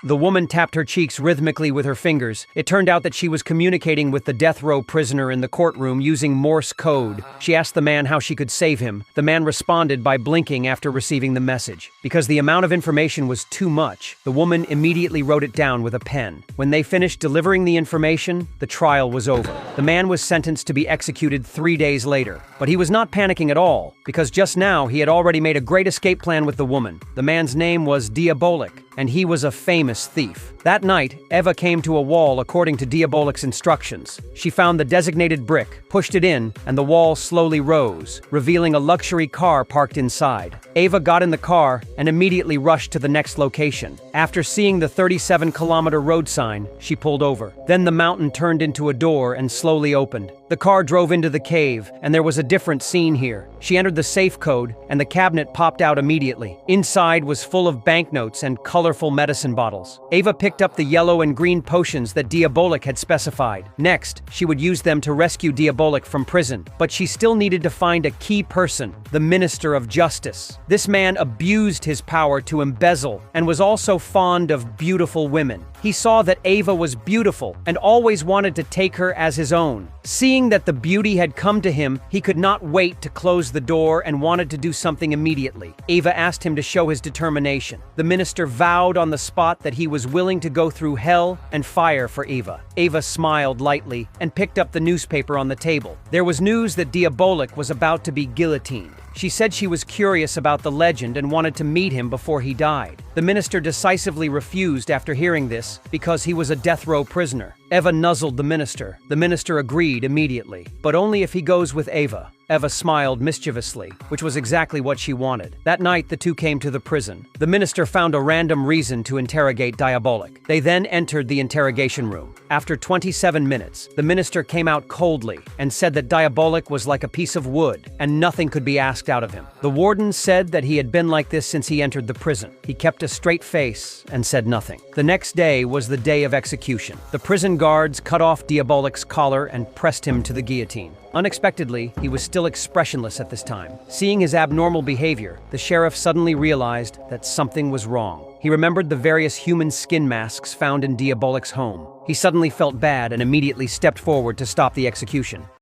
The woman tapped her cheeks rhythmically with her fingers. It turned out that she was communicating with the death row prisoner in the courtroom using Morse code. She asked the man how she could save him. The man responded by blinking after receiving the message. Because the amount of information was too much, the woman immediately wrote it down with a pen. When they finished delivering the information, the trial was over. The man was sentenced to be executed 3 days later. But he was not panicking at all, because just now he had already made a great escape plan with the woman. The man's name was Diabolik, and he was a famous thief. That night, Eva came to a wall according to Diabolik's instructions. She found the designated brick, pushed it in, and the wall slowly rose, revealing a luxury car parked inside. Eva got in the car and immediately rushed to the next location. After seeing the 37-kilometer road sign, she pulled over. Then the mountain turned into a door and slowly opened. The car drove into the cave, and there was a different scene here. She entered the safe code, and the cabinet popped out immediately. Inside was full of banknotes and colorful medicine bottles. Eva picked up the yellow and green potions that Diabolik had specified. Next, she would use them to rescue Diabolik from prison. But she still needed to find a key person, the Minister of Justice. This man abused his power to embezzle and was also fond of beautiful women. He saw that Eva was beautiful and always wanted to take her as his own. Seeing that the beauty had come to him, he could not wait to close the door and wanted to do something immediately. Eva asked him to show his determination. The minister vowed on the spot that he was willing to go through hell and fire for Eva. Eva smiled lightly and picked up the newspaper on the table. There was news that Diabolik was about to be guillotined. She said she was curious about the legend and wanted to meet him before he died. The minister decisively refused after hearing this because he was a death row prisoner. Eva nuzzled the minister. The minister agreed immediately, but only if he goes with Eva. Eva smiled mischievously, which was exactly what she wanted. That night, the two came to the prison. The minister found a random reason to interrogate Diabolik. They then entered the interrogation room. After 27 minutes, the minister came out coldly and said that Diabolik was like a piece of wood and nothing could be asked out of him. The warden said that he had been like this since he entered the prison. He kept a straight face and said nothing. The next day was the day of execution. The prison guards cut off Diabolik's collar and pressed him to the guillotine. Unexpectedly, he was still expressionless at this time. Seeing his abnormal behavior, the sheriff suddenly realized that something was wrong. He remembered the various human skin masks found in Diabolik's home. He suddenly felt bad and immediately stepped forward to stop the execution.